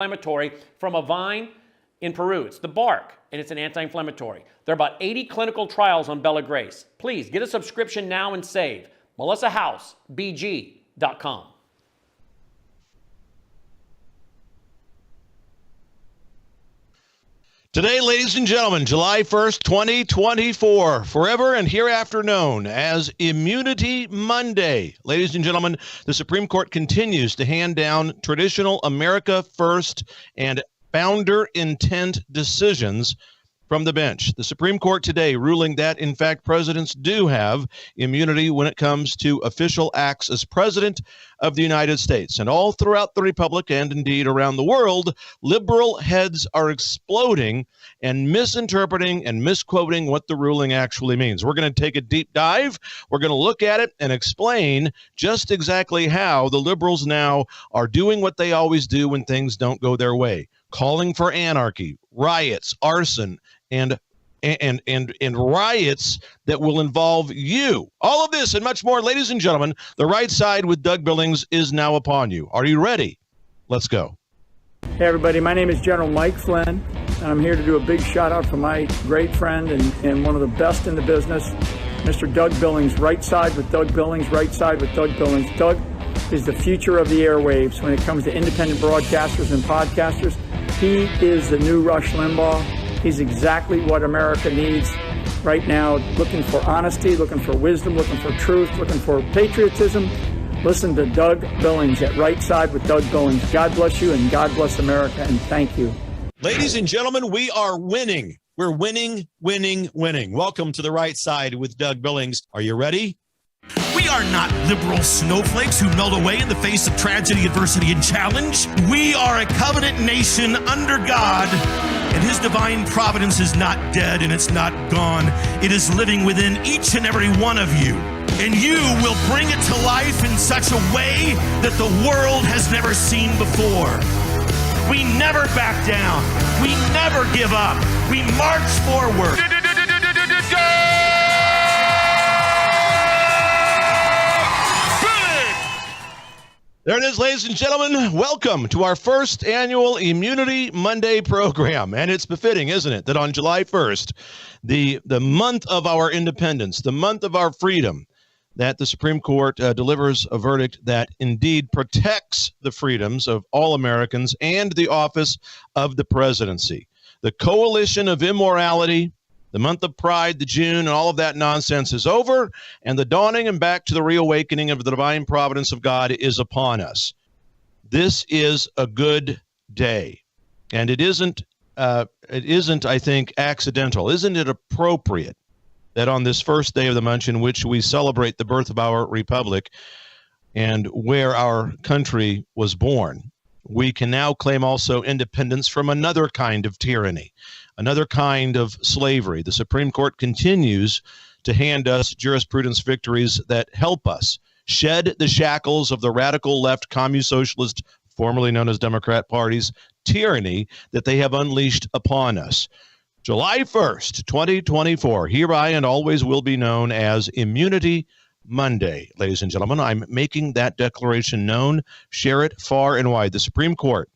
Inflammatory from a vine in Peru. It's the bark, and it's an anti-inflammatory. There are about 80 clinical trials on Bella Grace. Please get a subscription now and save. MelissaHousebg.com. Today, ladies and gentlemen, July 1st, 2024, forever and hereafter known as Immunity Monday. Ladies and gentlemen, the Supreme Court continues to hand down traditional America First and founder intent decisions from the bench. The Supreme Court today ruling that, in fact, presidents do have immunity when it comes to official acts as president of the United States. And all throughout the Republic and indeed around the world, liberal heads are exploding and misinterpreting and misquoting what the ruling actually means. We're going to take a deep dive. We're going to look at it and explain just exactly how the liberals now are doing what they always do when things don't go their way, calling for anarchy, riots, arson, and riots that will involve you. All of this and much more, ladies and gentlemen, The Right Side with Doug Billings is now upon you. Are you ready? Let's go. Hey everybody, my name is General Mike Flynn, and I'm here to do a big shout out for my great friend and one of the best in the business, Mr. Doug Billings. Right Side with Doug Billings, Right Side with Doug Billings. Doug is the future of the airwaves when it comes to independent broadcasters and podcasters. He is the new Rush Limbaugh. He's exactly what America needs right now, looking for honesty, looking for wisdom, looking for truth, looking for patriotism. Listen to Doug Billings at Right Side with Doug Billings. God bless you and God bless America, and thank you. Ladies and gentlemen, we are winning. We're winning, winning, winning. Welcome to The Right Side with Doug Billings. Are you ready? We are not liberal snowflakes who melt away in the face of tragedy, adversity, and challenge. We are a covenant nation under God, and his divine providence is not dead and it's not gone. It is living within each and every one of you. And you will bring it to life in such a way that the world has never seen before. We never back down. We never give up. We march forward. There it is, ladies and gentlemen. Welcome to our first annual Immunity Monday program. And it's befitting, isn't it, that on July 1st, the month of our independence, the month of our freedom, that the Supreme Court delivers a verdict that indeed protects the freedoms of all Americans and the office of the presidency. The coalition of immorality, the month of pride, the June, and all of that nonsense is over, and the dawning and back to the reawakening of the divine providence of God is upon us. This is a good day, and it isn't, I think, accidental. Isn't it appropriate that on this first day of the month in which we celebrate the birth of our republic and where our country was born, we can now claim also independence from another kind of tyranny, another kind of slavery. The Supreme Court continues to hand us jurisprudence victories that help us shed the shackles of the radical left communist-socialist, formerly known as Democrat parties, tyranny that they have unleashed upon us. July 1st, 2024, hereby and always will be known as Immunity Monday. Ladies and gentlemen, I'm making that declaration known. Share it far and wide. The Supreme Court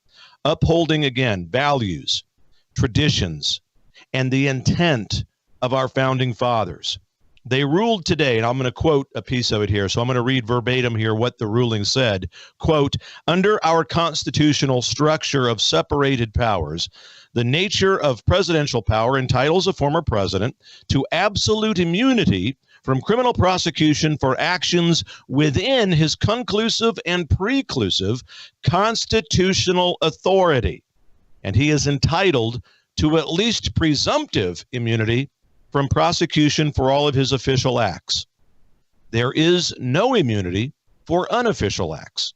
upholding again values, traditions, and the intent of our founding fathers. They ruled today, and I'm going to quote a piece of it here, so I'm going to read verbatim here what the ruling said. Quote, under our constitutional structure of separated powers, the nature of presidential power entitles a former president to absolute immunity from criminal prosecution for actions within his conclusive and preclusive constitutional authority. And he is entitled to at least presumptive immunity from prosecution for all of his official acts. There is no immunity for unofficial acts.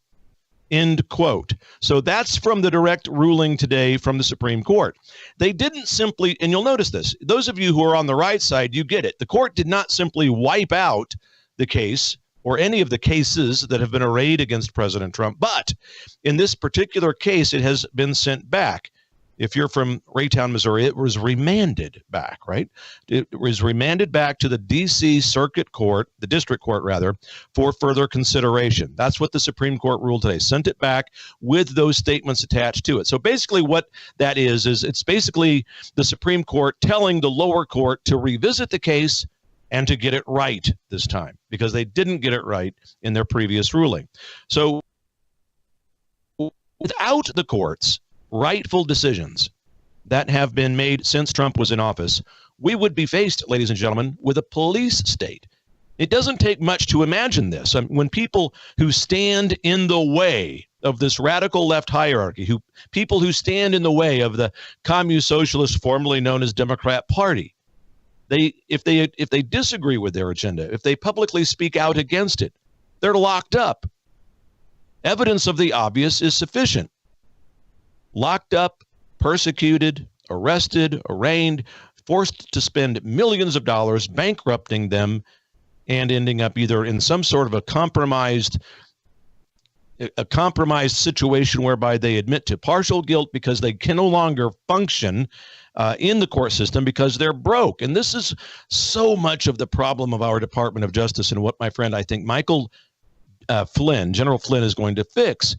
End quote. So that's from the direct ruling today from the Supreme Court. They didn't simply, and you'll notice this, those of you who are on the right side, you get it. The court did not simply wipe out the case or any of the cases that have been arrayed against President Trump, but in this particular case, it has been sent back. If you're from Raytown, Missouri, it was remanded back, right? It was remanded back to the D.C. Circuit Court, the District Court rather, for further consideration. That's what the Supreme Court ruled today. Sent it back with those statements attached to it. So basically what that is it's basically the Supreme Court telling the lower court to revisit the case and to get it right this time, because they didn't get it right in their previous ruling. So without the courts' rightful decisions that have been made since Trump was in office, we would be faced, ladies and gentlemen, with a police state. It doesn't take much to imagine this. When people who stand in the way of this radical left hierarchy, people who stand in the way of the Communist Socialist, formerly known as Democrat Party, if they disagree with their agenda, if they publicly speak out against it, they're locked up. Evidence of the obvious is sufficient. Locked up, persecuted, arrested, arraigned, forced to spend millions of dollars, bankrupting them, and ending up either in some sort of a compromised situation whereby they admit to partial guilt because they can no longer function in the court system because they're broke. And this is so much of the problem of our Department of Justice, and what my friend, I think, Michael Flynn, General Flynn, is going to fix.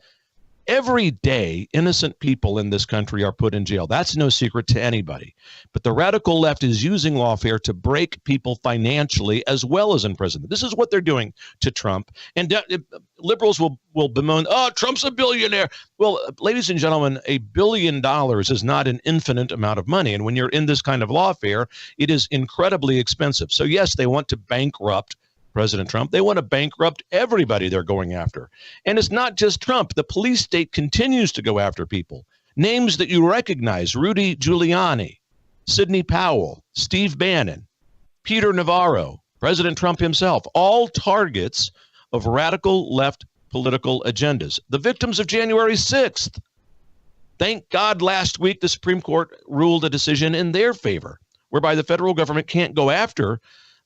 Every day, innocent people in this country are put in jail. That's no secret to anybody. But the radical left is using lawfare to break people financially as well as imprisonment. This is what they're doing to Trump. And liberals will bemoan, oh, Trump's a billionaire. Well, ladies and gentlemen, $1 billion is not an infinite amount of money. And when you're in this kind of lawfare, it is incredibly expensive. So, yes, they want to bankrupt President Trump. They want to bankrupt everybody they're going after. And it's not just Trump. The police state continues to go after people. Names that you recognize: Rudy Giuliani, Sidney Powell, Steve Bannon, Peter Navarro, President Trump himself, all targets of radical left political agendas. The victims of January 6th. Thank God last week the Supreme Court ruled a decision in their favor, whereby the federal government can't go after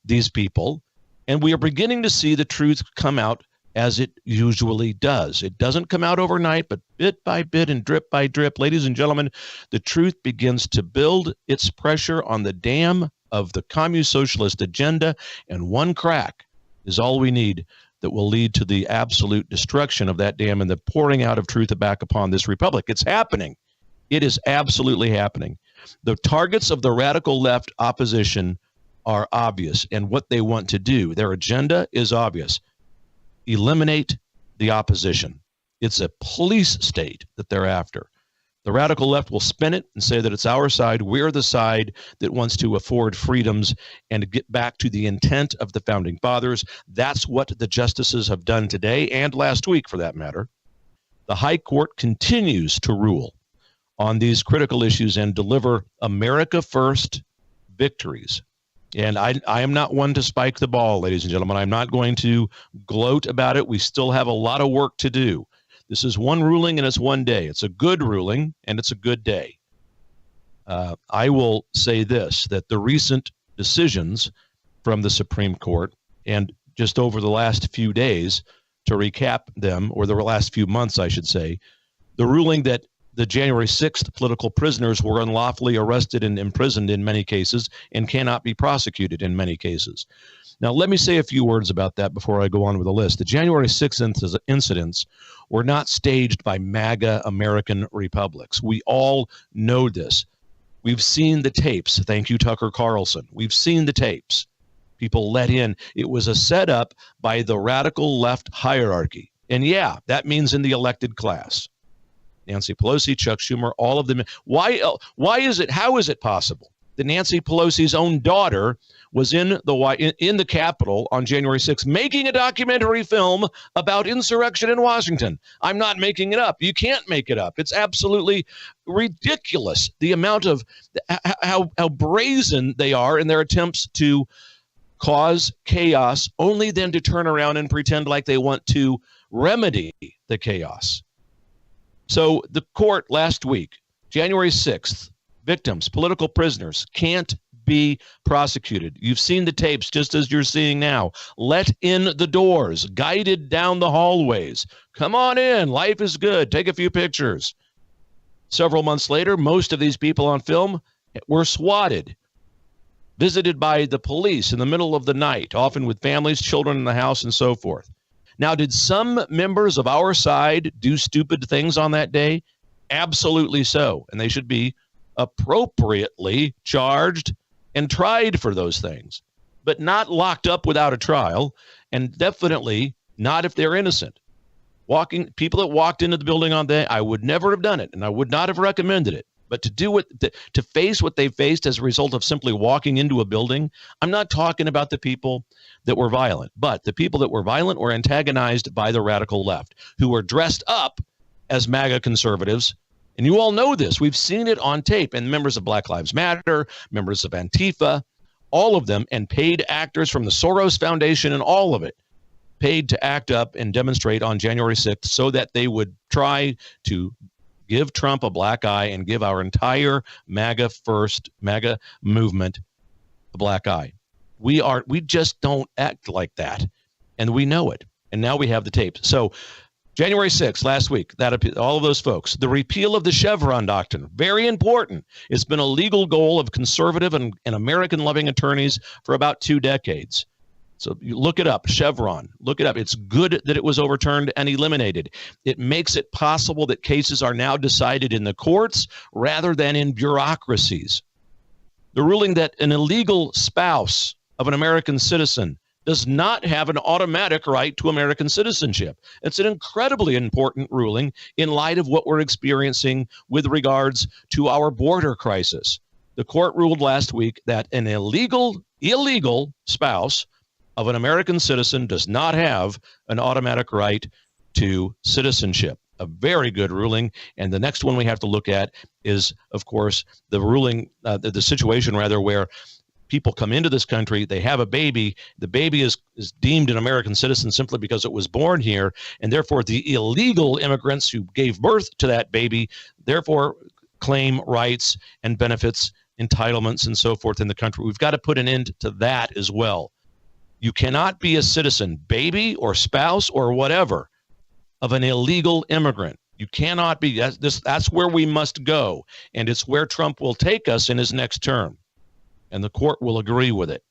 these people. And we are beginning to see the truth come out as it usually does. It doesn't come out overnight, but bit by bit and drip by drip, ladies and gentlemen, the truth begins to build its pressure on the dam of the Communist Socialist agenda, and one crack is all we need that will lead to the absolute destruction of that dam and the pouring out of truth back upon this republic. It's happening. It is absolutely happening. The targets of the radical left opposition are obvious, and what they want to do, their agenda is obvious. Eliminate the opposition. It's a police state that they're after. The radical left will spin it and say that it's our side. We're the side that wants to afford freedoms and get back to the intent of the founding fathers. That's what the justices have done today and last week, for that matter. The High Court continues to rule on these critical issues and deliver America First victories. And I am not one to spike the ball, ladies and gentlemen. I'm not going to gloat about it. We still have a lot of work to do. This is one ruling and it's one day. It's a good ruling and it's a good day. I will say this, that the recent decisions from the Supreme Court, and just over the last few days, to recap them, or the last few months, I should say, the ruling that the January 6th political prisoners were unlawfully arrested and imprisoned in many cases and cannot be prosecuted in many cases. Now, let me say a few words about that before I go on with the list. The January 6th incidents were not staged by MAGA American republics. We all know this. We've seen the tapes. Thank you, Tucker Carlson. We've seen the tapes. People let in. It was a setup by the radical left hierarchy. And yeah, that means in the elected class. Nancy Pelosi, Chuck Schumer, all of them. How is it possible that Nancy Pelosi's own daughter was in the Capitol on January 6th making a documentary film about insurrection in Washington? I'm not making it up. You can't make it up. It's absolutely ridiculous, the amount of how brazen they are in their attempts to cause chaos, only then to turn around and pretend like they want to remedy the chaos. So the court last week, January 6th, victims, political prisoners, can't be prosecuted. You've seen the tapes just as you're seeing now. Let in the doors, guided down the hallways. Come on in. Life is good. Take a few pictures. Several months later, most of these people on film were swatted, visited by the police in the middle of the night, often with families, children in the house, and so forth. Now, did some members of our side do stupid things on that day? Absolutely so. And they should be appropriately charged and tried for those things, but not locked up without a trial, and definitely not if they're innocent. People that walked into the building on that, I would never have done it, and I would not have recommended it. But to do it, to face what they faced as a result of simply walking into a building, I'm not talking about the people that were violent, but the people that were violent were antagonized by the radical left, who were dressed up as MAGA conservatives. And you all know this. We've seen it on tape. And members of Black Lives Matter, members of Antifa, all of them, and paid actors from the Soros Foundation and all of it, paid to act up and demonstrate on January 6th so that they would try to give Trump a black eye and give our entire MAGA movement a black eye. We just don't act like that, and we know it. And now we have the tapes. So January 6th, last week, all of those folks, the repeal of the Chevron doctrine, very important. It's been a legal goal of conservative and American-loving attorneys for about 2 decades. So you look it up, Chevron, look it up. It's good that it was overturned and eliminated. It makes it possible that cases are now decided in the courts rather than in bureaucracies. The ruling that an illegal spouse of an American citizen does not have an automatic right to American citizenship. It's an incredibly important ruling in light of what we're experiencing with regards to our border crisis. The court ruled last week that an illegal spouse of an American citizen does not have an automatic right to citizenship. A very good ruling. And the next one we have to look at is, of course, the ruling, the situation rather, where people come into this country, they have a baby, the baby is deemed an American citizen simply because it was born here, and therefore the illegal immigrants who gave birth to that baby therefore claim rights and benefits, entitlements, and so forth in the country. We've got to put an end to that as well. You cannot be a citizen, baby or spouse or whatever, of an illegal immigrant. You cannot be. That's where we must go, and it's where Trump will take us in his next term, and the court will agree with it.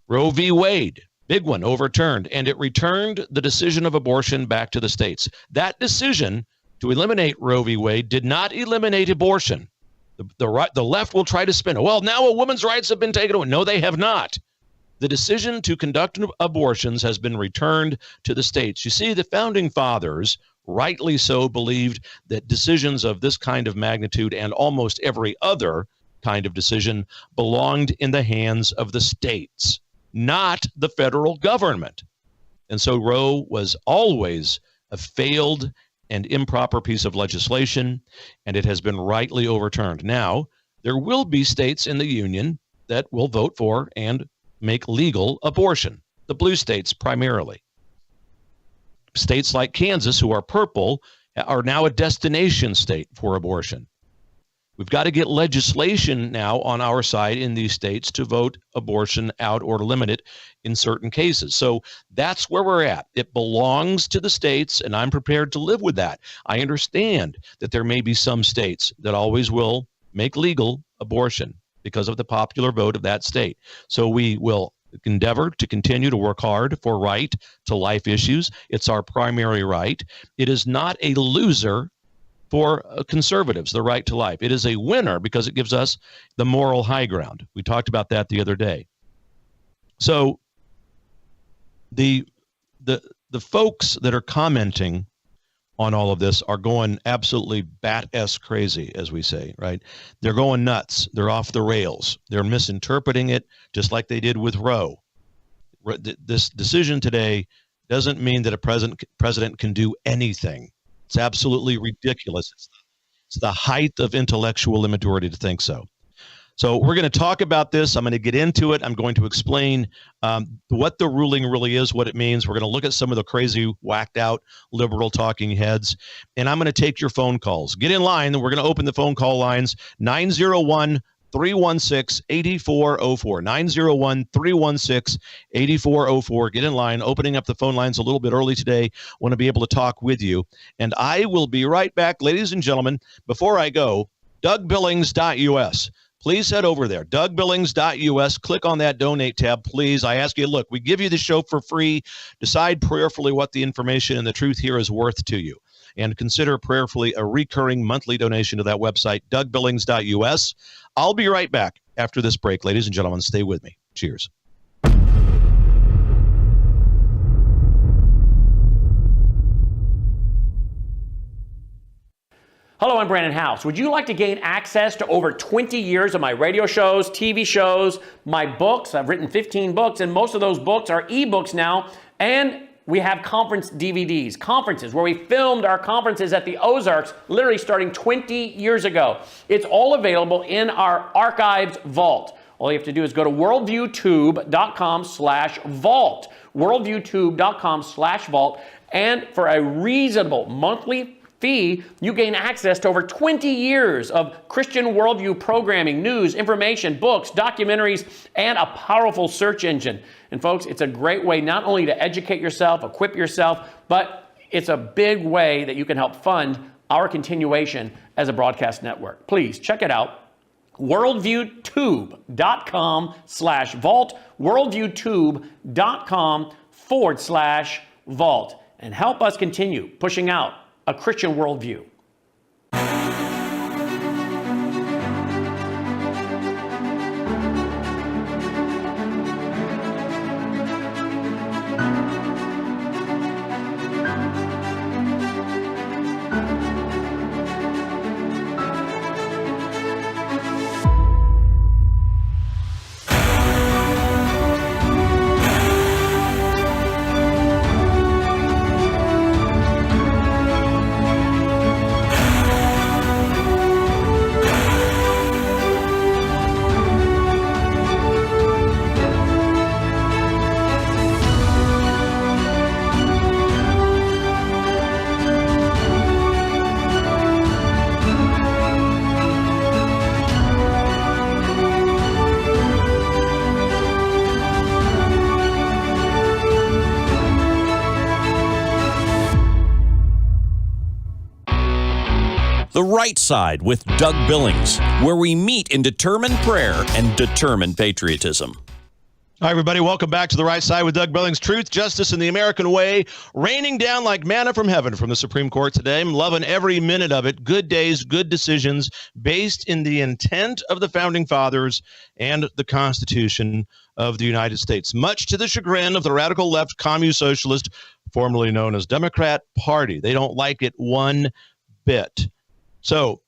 Roe v. Wade, big one, overturned, and it returned the decision of abortion back to the states. That decision to eliminate Roe v. Wade did not eliminate abortion. The left will try to spin it. Well, now a woman's rights have been taken away. No, they have not. The decision to conduct abortions has been returned to the states. You see, the founding fathers, rightly so, believed that decisions of this kind of magnitude and almost every other kind of decision belonged in the hands of the states, not the federal government. And so Roe was always a failed and improper piece of legislation, and it has been rightly overturned. Now, there will be states in the union that will vote for and make legal abortion, the blue states primarily. States like Kansas, who are purple, are now a destination state for abortion. We've got to get legislation now on our side in these states to vote abortion out or to limit it in certain cases. So that's where we're at. It belongs to the states, and I'm prepared to live with that. I understand that there may be some states that always will make legal abortion because of the popular vote of that state. So we will endeavor to continue to work hard for right to life issues. It's our primary right. It is not a loser for conservatives, the right to life. It is a winner because it gives us the moral high ground. We talked about that the other day. So the folks that are commenting on all of this are going absolutely bat-ass crazy, as we say, right? They're going nuts. They're off the rails. They're misinterpreting it, just like they did with Roe. This decision today doesn't mean that a president can do anything. It's absolutely ridiculous. It's the height of intellectual immaturity to think so. So we're going to talk about this. I'm going to get into it. I'm going to explain what the ruling really is, what it means. We're going to look at some of the crazy, whacked out liberal talking heads. And I'm going to take your phone calls. Get in line. We're going to open the phone call lines, 901-316-8404. 901-316-8404. Get in line. Opening up the phone lines a little bit early today. Want to be able to talk with you. And I will be right back, ladies and gentlemen. Before I go, DougBillings.us. Please head over there, DougBillings.us. Click on that donate tab, please. I ask you, look, we give you the show for free. Decide prayerfully what the information and the truth here is worth to you. And consider prayerfully a recurring monthly donation to that website, DougBillings.us. I'll be right back after this break. Ladies and gentlemen, stay with me. Cheers. Hello, I'm Brandon House. Would you like to gain access to over 20 years of my radio shows, TV shows, my books? I've written 15 books, and most of those books are ebooks now. And we have conference DVDs, conferences where we filmed our conferences at the Ozarks, literally starting 20 years ago. It's all available in our archives vault. All you have to do is go to worldviewtube.com/vault, worldviewtube.com/vault, and for a reasonable monthly fee, you gain access to over 20 years of Christian worldview programming, news, information, books, documentaries, and a powerful search engine. And folks, it's a great way not only to educate yourself, equip yourself, but it's a big way that you can help fund our continuation as a broadcast network. Please check it out. worldviewtube.com/vault, worldviewtube.com/vault, and help us continue pushing out a Christian worldview. The Right Side with Doug Billings, where we meet in determined prayer and determined patriotism. Hi, everybody. Welcome back to The Right Side with Doug Billings. Truth, justice, and the American way, raining down like manna from heaven from the Supreme Court today. I'm loving every minute of it. Good days, good decisions, based in the intent of the Founding Fathers and the Constitution of the United States, much to the chagrin of the radical left commune socialist, formerly known as Democrat Party. They don't like it one bit. So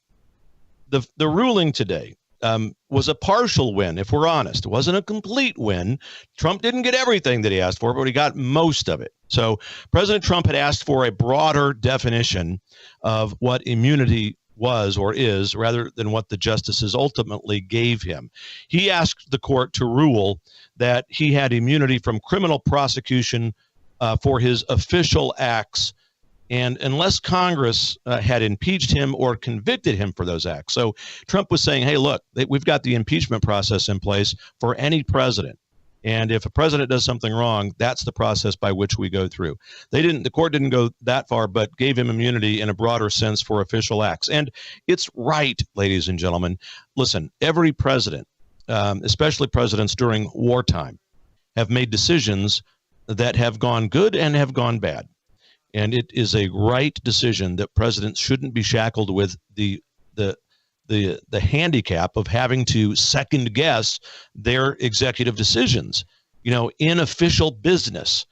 the ruling today was a partial win, if we're honest. It wasn't a complete win. Trump didn't get everything that he asked for, but he got most of it. So President Trump had asked for a broader definition of what immunity was or is, rather than what the justices ultimately gave him. He asked the court to rule that he had immunity from criminal prosecution for his official acts, and unless Congress had impeached him or convicted him for those acts. So Trump was saying, hey, look, we've got the impeachment process in place for any president. And if a president does something wrong, that's the process by which we go through. The court didn't go that far, but gave him immunity in a broader sense for official acts. And it's right, ladies and gentlemen. Listen, every president, especially presidents during wartime, have made decisions that have gone good and have gone bad. And it is a right decision that presidents shouldn't be shackled with the handicap of having to second guess their executive decisions. You know, in official business,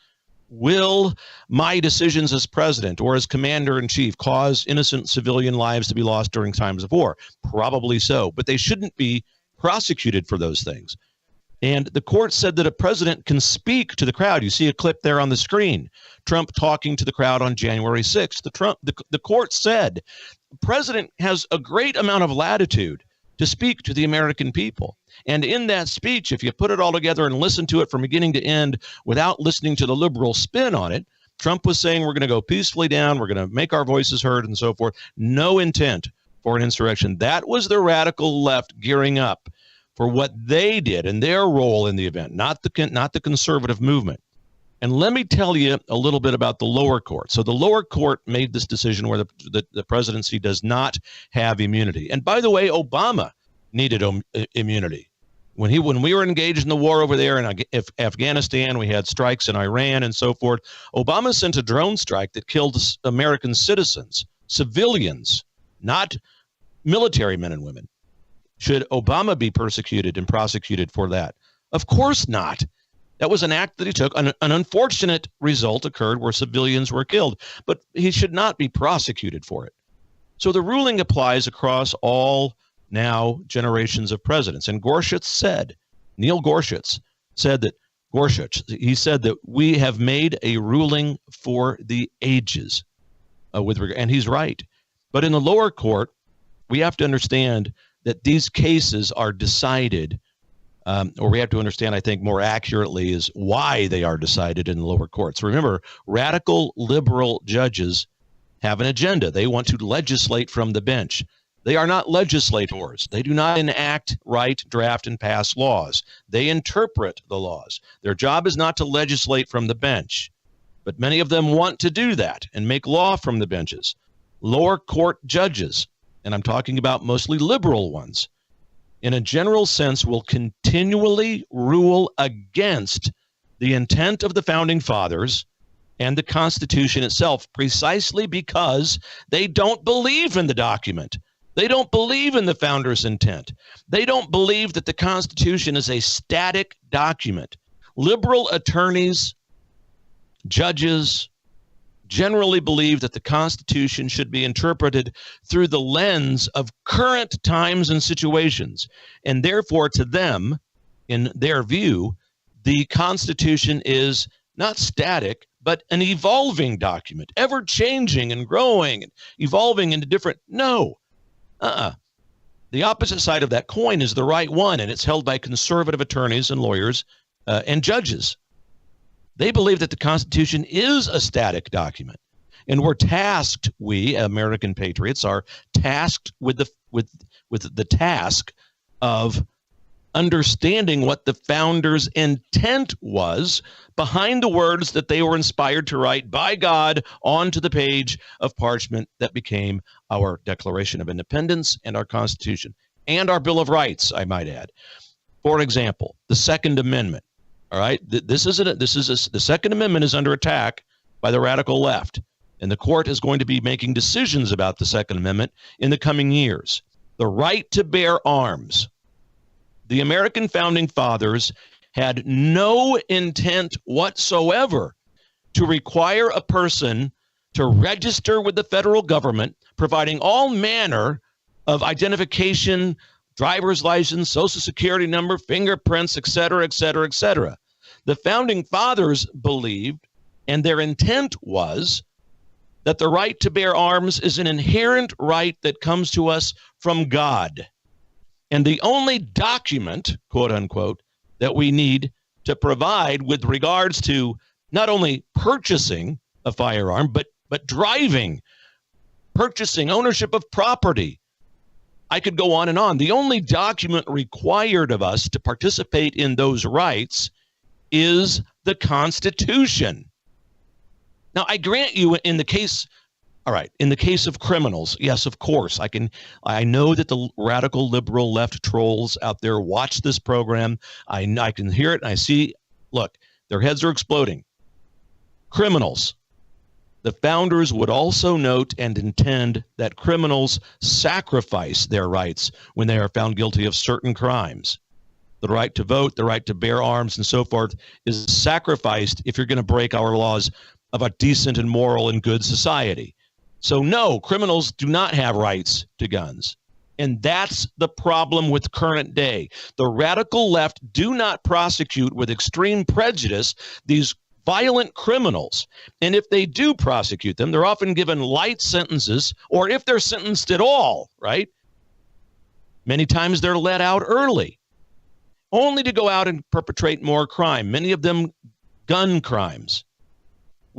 will my decisions as president or as commander in chief cause innocent civilian lives to be lost during times of war? Probably so, but they shouldn't be prosecuted for those things. And the court said that a president can speak to the crowd. You see a clip there on the screen. Trump talking to the crowd on January 6th. The court said the president has a great amount of latitude to speak to the American people. And in that speech, if you put it all together and listen to it from beginning to end without listening to the liberal spin on it, Trump was saying we're going to go peacefully down, we're going to make our voices heard and so forth. No intent for an insurrection. That was the radical left gearing up for what they did and their role in the event, not the conservative movement. And let me tell you a little bit about the lower court. So the lower court made this decision where the presidency does not have immunity. And by the way, Obama needed immunity. When we were engaged in the war over there in Afghanistan, we had strikes in Iran and so forth. Obama sent a drone strike that killed American citizens, civilians, not military men and women. Should Obama be persecuted and prosecuted for that? Of course not. That was an act that he took. An unfortunate result occurred where civilians were killed, but he should not be prosecuted for it. So the ruling applies across all now generations of presidents. And Neil Gorsuch said that we have made a ruling for the ages and he's right. But in the lower court, we have to understand that these cases are decided, or we have to understand, I think more accurately, is why they are decided in the lower courts. Remember, radical liberal judges have an agenda. They want to legislate from the bench. They are not legislators. They do not enact, write, draft, and pass laws. They interpret the laws. Their job is not to legislate from the bench, but many of them want to do that and make law from the benches. Lower court judges, and I'm talking about mostly liberal ones, in a general sense will continually rule against the intent of the founding fathers and the Constitution itself, precisely because they don't believe in the document. They don't believe in the founders' intent. They don't believe that the Constitution is a static document. Liberal attorneys, judges, generally believe that the Constitution should be interpreted through the lens of current times and situations. And therefore, to them, in their view, the Constitution is not static, but an evolving document, ever changing and growing and evolving into different. No. The opposite side of that coin is the right one, and it's held by conservative attorneys and lawyers and judges. They believe that the Constitution is a static document, and we're tasked, we American patriots are tasked with the task of understanding what the founders' intent was behind the words that they were inspired to write by God onto the page of parchment that became our Declaration of Independence and our Constitution and our Bill of Rights, I might add. For example, the Second Amendment. All right, the Second Amendment is under attack by the radical left, and the court is going to be making decisions about the Second Amendment in the coming years. The right to bear arms. The American founding fathers had no intent whatsoever to require a person to register with the federal government, providing all manner of identification, driver's license, social security number, fingerprints, et cetera, et cetera, et cetera. The founding fathers believed, and their intent was, that the right to bear arms is an inherent right that comes to us from God. And the only document, quote unquote, that we need to provide with regards to not only purchasing a firearm, but driving, purchasing, ownership of property. I could go on and on. The only document required of us to participate in those rights is the Constitution. Now, I grant you in the case of criminals, yes, of course, I know that the radical liberal left trolls out there watch this program. I can hear it and I see, look, their heads are exploding. Criminals. The founders would also note and intend that criminals sacrifice their rights when they are found guilty of certain crimes. The right to vote, the right to bear arms, and so forth is sacrificed if you're going to break our laws of a decent and moral and good society. So no, criminals do not have rights to guns. And that's the problem with current day. The radical left do not prosecute with extreme prejudice these violent criminals. And if they do prosecute them, they're often given light sentences, or if they're sentenced at all, right? Many times they're let out early, only to go out and perpetrate more crime, many of them gun crimes.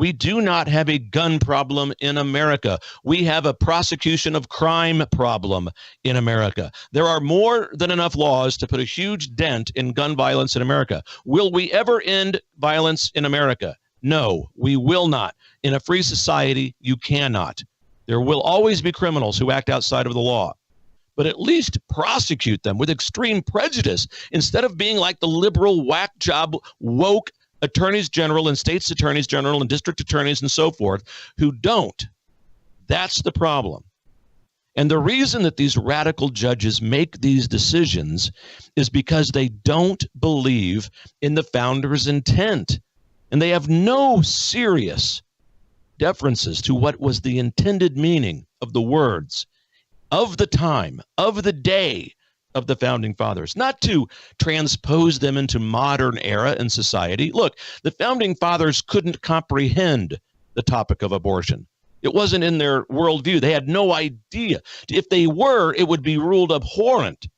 We do not have a gun problem in America. We have a prosecution of crime problem in America. There are more than enough laws to put a huge dent in gun violence in America. Will we ever end violence in America? No, we will not. In a free society, you cannot. There will always be criminals who act outside of the law. But at least prosecute them with extreme prejudice instead of being like the liberal whack job woke attorneys general and states attorneys general and district attorneys and so forth who don't. That's the problem. And the reason that these radical judges make these decisions is because they don't believe in the founders' intent. And they have no serious deferences to what was the intended meaning of the words of the time, of the day of the founding fathers, not to transpose them into modern era and society. Look, the founding fathers couldn't comprehend the topic of abortion. It wasn't in their worldview. They had no idea. If they were, it would be ruled abhorrent,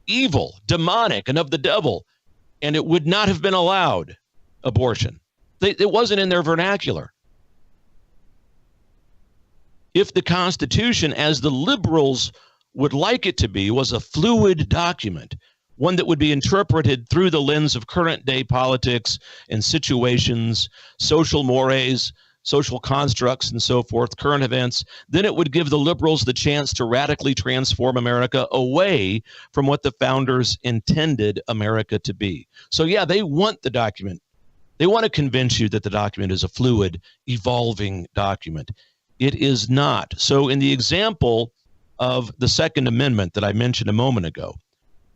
evil, demonic, and of the devil, and it would not have been allowed, abortion. It wasn't in their vernacular. If the Constitution, as the liberals would like it to be, was a fluid document, one that would be interpreted through the lens of current day politics and situations, social mores, social constructs, and so forth, current events, then it would give the liberals the chance to radically transform America away from what the founders intended America to be. So yeah, they want the document. They want to convince you that the document is a fluid, evolving document. It is not. So in the example of the Second Amendment that I mentioned a moment ago,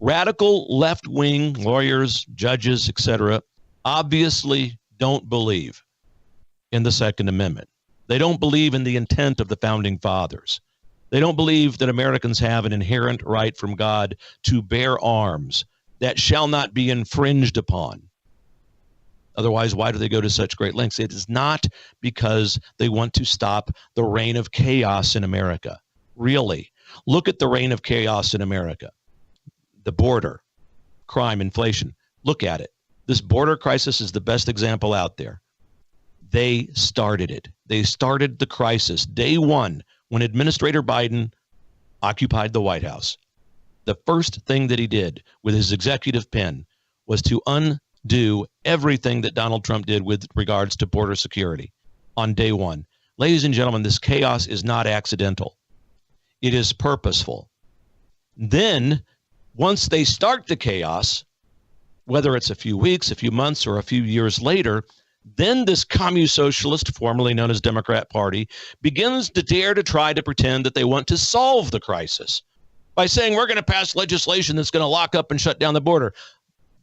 radical left-wing lawyers, judges, etc., obviously don't believe in the Second Amendment. They don't believe in the intent of the founding fathers. They don't believe that Americans have an inherent right from God to bear arms that shall not be infringed upon. Otherwise, why do they go to such great lengths? It is not because they want to stop the reign of chaos in America. Really, look at the reign of chaos in America. The border, crime, inflation. Look at it. This border crisis is the best example out there. They started it. They started the crisis day one when Administrator Biden occupied the White House. The first thing that he did with his executive pen was to undo everything that Donald Trump did with regards to border security on day one. Ladies and gentlemen, this chaos is not accidental. It is purposeful. Then, once they start the chaos, whether it's a few weeks, a few months, or a few years later, then this commu-socialist, formerly known as Democrat Party, begins to dare to try to pretend that they want to solve the crisis by saying we're going to pass legislation that's going to lock up and shut down the border.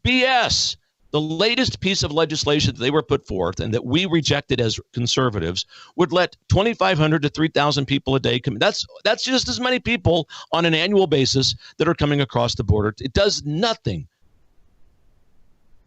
BS. The latest piece of legislation that they were put forth and that we rejected as conservatives would let 2,500 to 3,000 people a day come. That's just as many people on an annual basis that are coming across the border. It does nothing.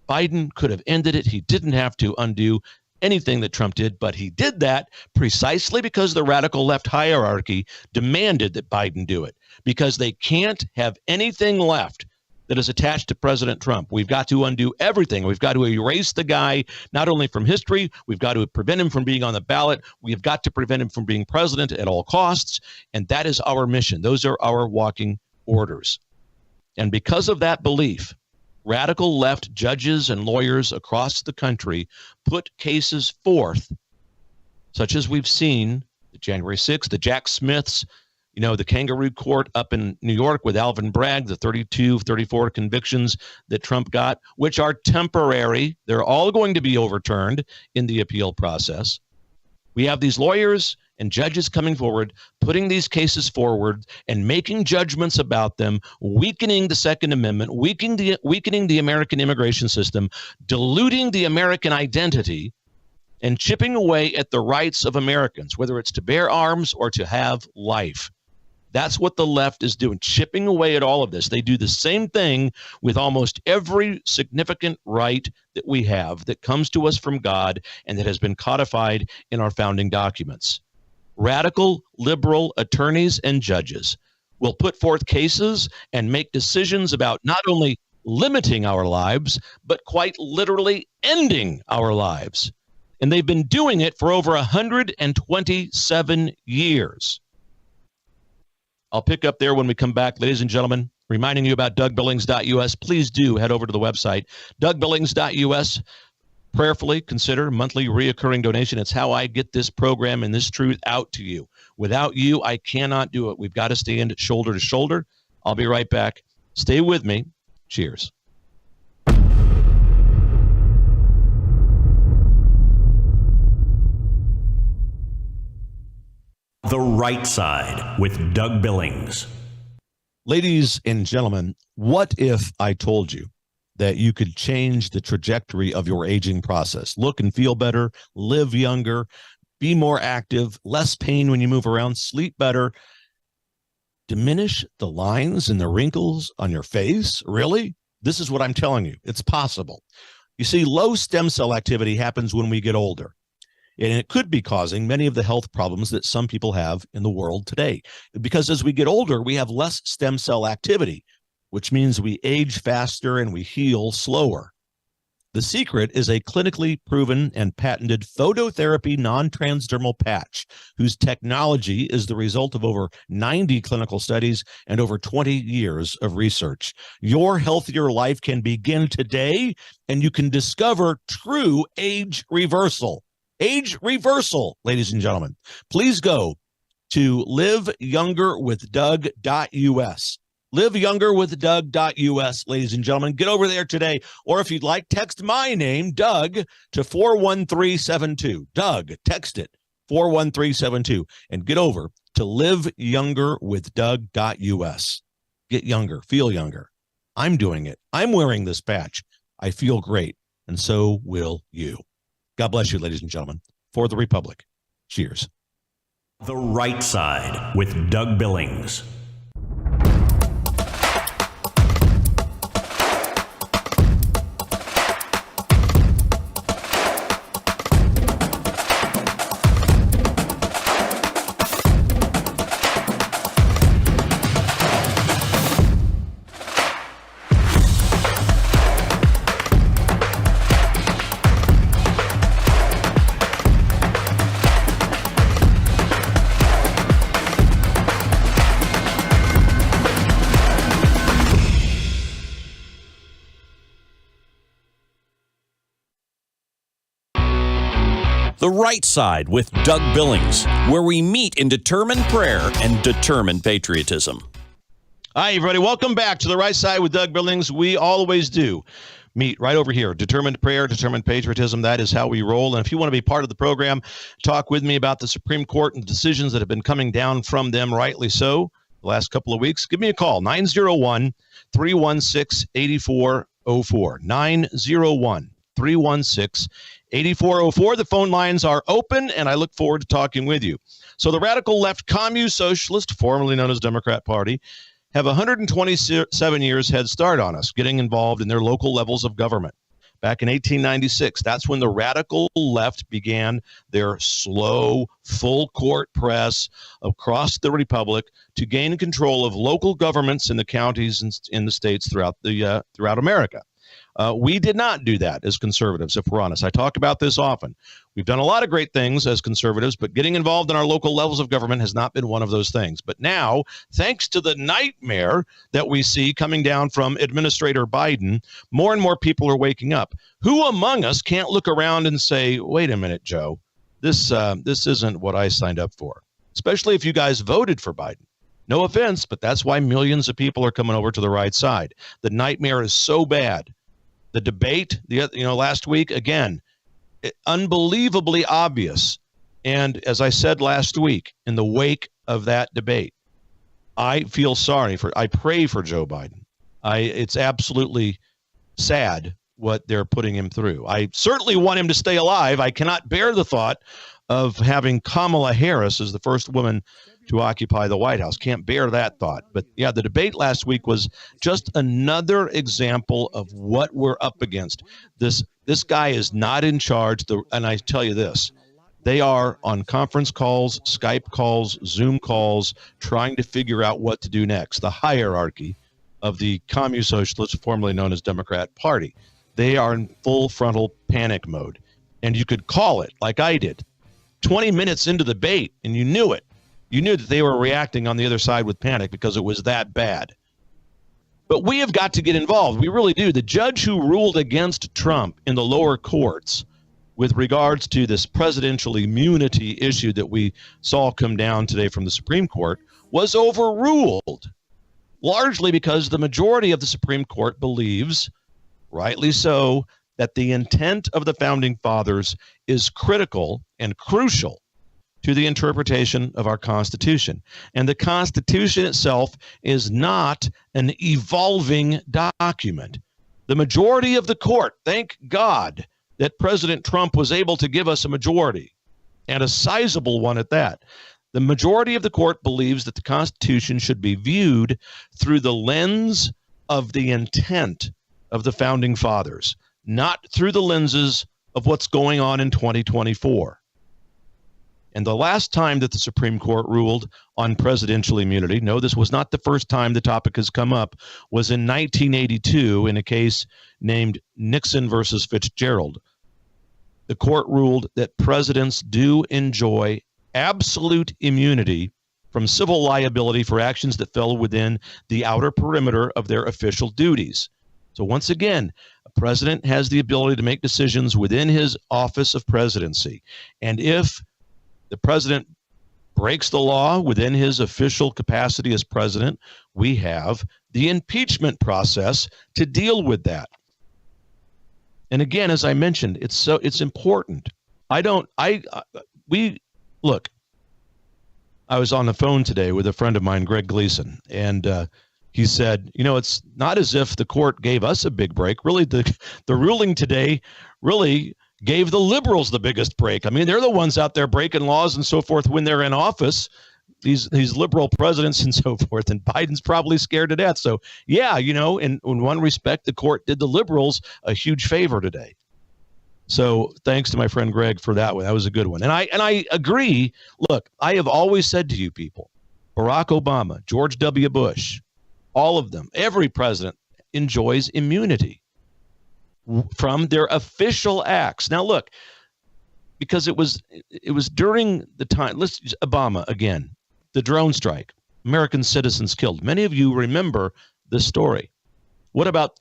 Biden could have ended it. He didn't have to undo anything that Trump did, but he did that precisely because the radical left hierarchy demanded that Biden do it, because they can't have anything left that is attached to President Trump. We've got to undo everything. We've got to erase the guy, not only from history, we've got to prevent him from being on the ballot. We've got to prevent him from being president at all costs. And that is our mission. Those are our walking orders. And because of that belief, radical left judges and lawyers across the country put cases forth, such as we've seen the January 6th, the Jack Smiths, the kangaroo court up in New York with Alvin Bragg, the 32, 34 convictions that Trump got, which are temporary. They're all going to be overturned in the appeal process. We have these lawyers and judges coming forward, putting these cases forward and making judgments about them, weakening the Second Amendment, weakening the American immigration system, diluting the American identity, and chipping away at the rights of Americans, whether it's to bear arms or to have life. That's what the left is doing, chipping away at all of this. They do the same thing with almost every significant right that we have that comes to us from God and that has been codified in our founding documents. Radical liberal attorneys and judges will put forth cases and make decisions about not only limiting our lives, but quite literally ending our lives. And they've been doing it for over 127 years. I'll pick up there when we come back, ladies and gentlemen. Reminding you about DougBillings.us. Please do head over to the website, DougBillings.us. Prayerfully consider monthly reoccurring donation. It's how I get this program and this truth out to you. Without you, I cannot do it. We've got to stand shoulder to shoulder. I'll be right back. Stay with me. Cheers. The Right Side with Doug Billings. Ladies and gentlemen, what if I told you that you could change the trajectory of your aging process? Look and feel better, live younger, be more active, less pain when you move around, sleep better, diminish the lines and the wrinkles on your face? Really? This is what I'm telling you. It's possible. You see, low stem cell activity happens when we get older. And it could be causing many of the health problems that some people have in the world today. Because as we get older, we have less stem cell activity, which means we age faster and we heal slower. The secret is a clinically proven and patented phototherapy non-transdermal patch, whose technology is the result of over 90 clinical studies and over 20 years of research. Your healthier life can begin today, and you can discover true age reversal. Age reversal, ladies and gentlemen. Please go to liveyoungerwithdoug.us. Liveyoungerwithdoug.us, ladies and gentlemen. Get over there today. Or if you'd like, text my name, Doug, to 41372. Doug, text it, 41372. And get over to liveyoungerwithdoug.us. Get younger, feel younger. I'm doing it. I'm wearing this patch. I feel great. And so will you. God bless you, ladies and gentlemen. For the Republic. Cheers. The Right Side with Doug Billings. The Right Side with Doug Billings, where we meet in determined prayer and determined patriotism. Hi, everybody. Welcome back to The Right Side with Doug Billings. We always do meet right over here. Determined prayer, determined patriotism. That is how we roll. And if you want to be part of the program, talk with me about the Supreme Court and decisions that have been coming down from them, rightly so, the last couple of weeks. Give me a call, 901-316-8404. 901-316-8404. 8404. The phone lines are open, and I look forward to talking with you. So the radical left Commune Socialist, formerly known as Democrat Party, have 127 years head start on us, getting involved in their local levels of government. Back in 1896, that's when the radical left began their slow, full-court press across the Republic to gain control of local governments in the counties and in the states throughout America. We did not do that as conservatives, if we're honest. I talk about this often. We've done a lot of great things as conservatives, but getting involved in our local levels of government has not been one of those things. But now, thanks to the nightmare that we see coming down from Administrator Biden, more and more people are waking up. Who among us can't look around and say, wait a minute, Joe, this isn't what I signed up for, especially if you guys voted for Biden. No offense, but that's why millions of people are coming over to the right side. The nightmare is so bad. The debate, last week, again, unbelievably obvious. And as I said last week, in the wake of that debate, I pray for Joe Biden. It's absolutely sad what they're putting him through. I certainly want him to stay alive. I cannot bear the thought of having Kamala Harris as the first woman to occupy the White House. Can't bear that thought. But yeah, the debate last week was just another example of what we're up against. This guy is not in charge. And I tell you this, they are on conference calls, Skype calls, Zoom calls, trying to figure out what to do next. The hierarchy of the Commune Socialists, formerly known as Democrat Party. They are in full frontal panic mode. and you could call it like I did 20 minutes into the debate, and you knew it. You knew that they were reacting on the other side with panic because it was that bad. But we have got to get involved. We really do. The judge who ruled against Trump in the lower courts with regards to this presidential immunity issue that we saw come down today from the Supreme Court was overruled, largely because the majority of the Supreme Court believes, rightly so, that the intent of the Founding Fathers is critical and crucial to the interpretation of our Constitution. And the Constitution itself is not an evolving document. The majority of the court, thank God that President Trump was able to give us a majority, and a sizable one at that. The majority of the court believes that the Constitution should be viewed through the lens of the intent of the Founding Fathers, not through the lenses of what's going on in 2024. And the last time that the Supreme Court ruled on presidential immunity, no, this was not the first time the topic has come up, was in 1982 in a case named Nixon versus Fitzgerald. The court ruled that presidents do enjoy absolute immunity from civil liability for actions that fell within the outer perimeter of their official duties. So once again, a president has the ability to make decisions within his office of presidency. And if the president breaks the law within his official capacity as president, we have the impeachment process to deal with that. And again, as I mentioned, it's important. Look, I was on the phone today with a friend of mine, Greg Gleason, and he said, it's not as if the court gave us a big break. Really, the ruling today really gave the liberals the biggest break. I mean, they're the ones out there breaking laws and so forth when they're in office, these liberal presidents and so forth, and Biden's probably scared to death. So, yeah, in one respect, the court did the liberals a huge favor today. So thanks to my friend Greg for that one. That was a good one. And I agree. Look, I have always said to you people, Barack Obama, George W. Bush, all of them, every president enjoys immunity from their official acts. Now, look, because it was during the time, Obama again, the drone strike, American citizens killed. Many of you remember this story. What about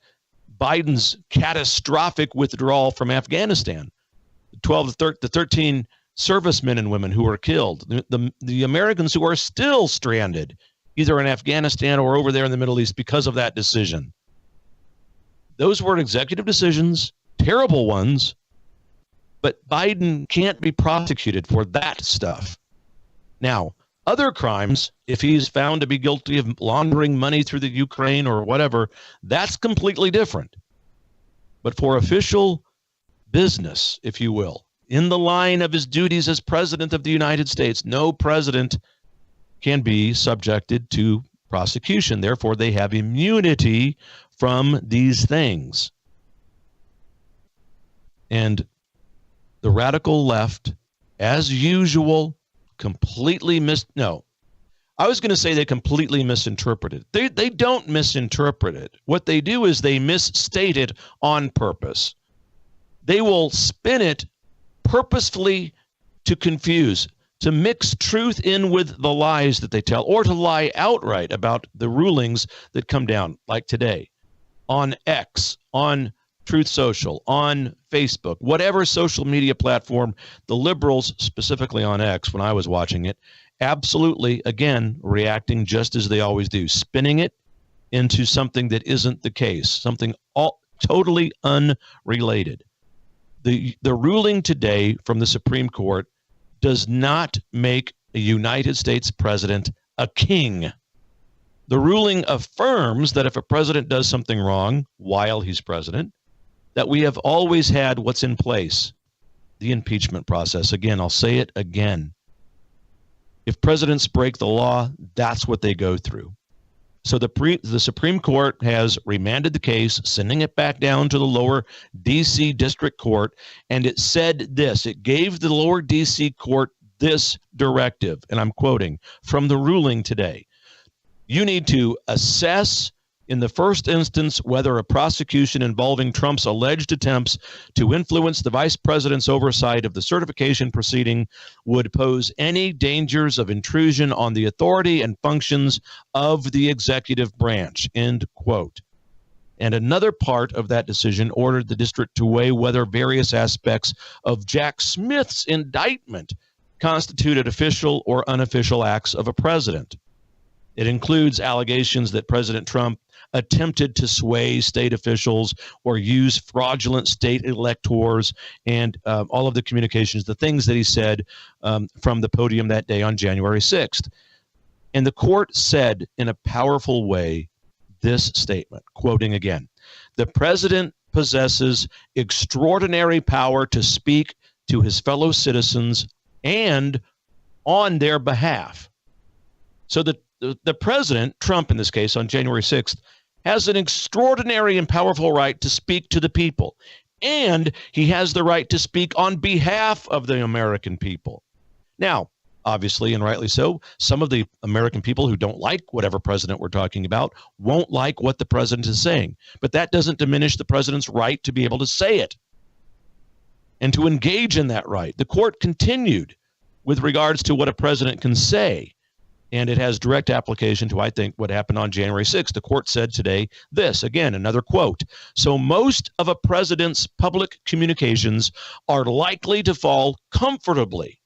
Biden's catastrophic withdrawal from Afghanistan? The 13 servicemen and women who were killed, the Americans who are still stranded, either in Afghanistan or over there in the Middle East because of that decision. Those were executive decisions, terrible ones, but Biden can't be prosecuted for that stuff. Now, other crimes, if he's found to be guilty of laundering money through the Ukraine or whatever, that's completely different. But for official business, if you will, in the line of his duties as president of the United States, no president can be subjected to prosecution. Therefore, they have immunity from these things. And the radical left, as usual, completely I was going to say they completely misinterpreted. They don't misinterpret it. What they do is they misstate it on purpose. They will spin it purposefully to confuse, to mix truth in with the lies that they tell, or to lie outright about the rulings that come down, like today, on X, on Truth Social, on Facebook, whatever social media platform, the liberals, specifically on X, when I was watching it, absolutely, again, reacting just as they always do, spinning it into something that isn't the case, something totally unrelated. The ruling today from the Supreme Court does not make a United States president a king. The ruling affirms that if a president does something wrong while he's president, that we have always had what's in place, the impeachment process. Again, I'll say it again. If presidents break the law, that's what they go through. So the Supreme Court has remanded the case, sending it back down to the lower D.C. District Court, and it said this. It gave the lower D.C. Court this directive, and I'm quoting from the ruling today. You need to assess In the first instance, whether a prosecution involving Trump's alleged attempts to influence the vice president's oversight of the certification proceeding would pose any dangers of intrusion on the authority and functions of the executive branch, end quote. And another part of that decision ordered the district to weigh whether various aspects of Jack Smith's indictment constituted official or unofficial acts of a president. It includes allegations that President Trump attempted to sway state officials or use fraudulent state electors, and all of the communications, the things that he said from the podium that day on January 6th. And the court said in a powerful way this statement, quoting again, "The president possesses extraordinary power to speak to his fellow citizens and on their behalf." So the president, Trump in this case, on January 6th, has an extraordinary and powerful right to speak to the people. And he has the right to speak on behalf of the American people. Now, obviously, and rightly so, some of the American people who don't like whatever president we're talking about won't like what the president is saying. But that doesn't diminish the president's right to be able to say it and to engage in that right. The court continued with regards to what a president can say. And it has direct application to, I think, what happened on January 6th. The court said today this, again, another quote. "So most of a president's public communications are likely to fall comfortably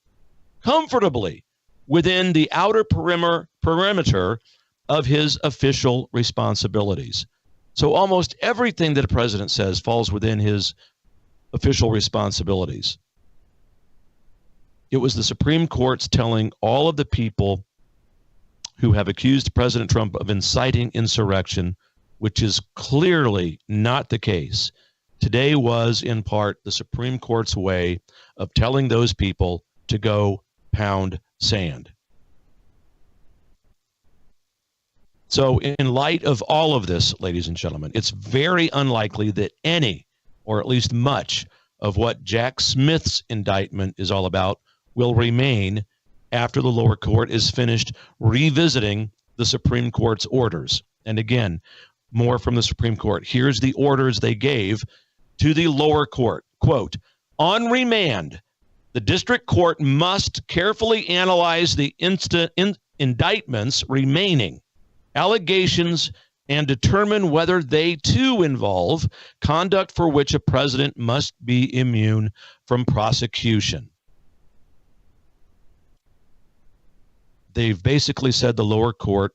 within the outer perimeter of his official responsibilities." So almost everything that a president says falls within his official responsibilities. It was the Supreme Court's telling all of the people who have accused President Trump of inciting insurrection, which is clearly not the case. Today was, in part, the Supreme Court's way of telling those people to go pound sand. So in light of all of this, ladies and gentlemen, it's very unlikely that any, or at least much, of what Jack Smith's indictment is all about will remain after the lower court is finished revisiting the Supreme Court's orders. And again, more from the Supreme Court. Here's the orders they gave to the lower court. Quote, "On remand, the district court must carefully analyze the indictments remaining allegations and determine whether they too involve conduct for which a president must be immune from prosecution." They've basically said the lower court,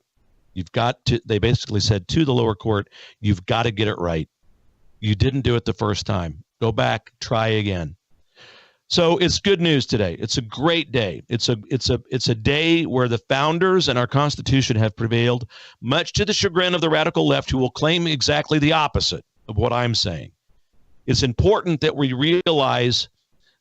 they basically said to the lower court, you've got to get it right. You didn't do it the first time. Go back, try again. So it's good news today. It's a great day. It's a day where the founders and our Constitution have prevailed, much to the chagrin of the radical left, who will claim exactly the opposite of what I'm saying. It's important that we realize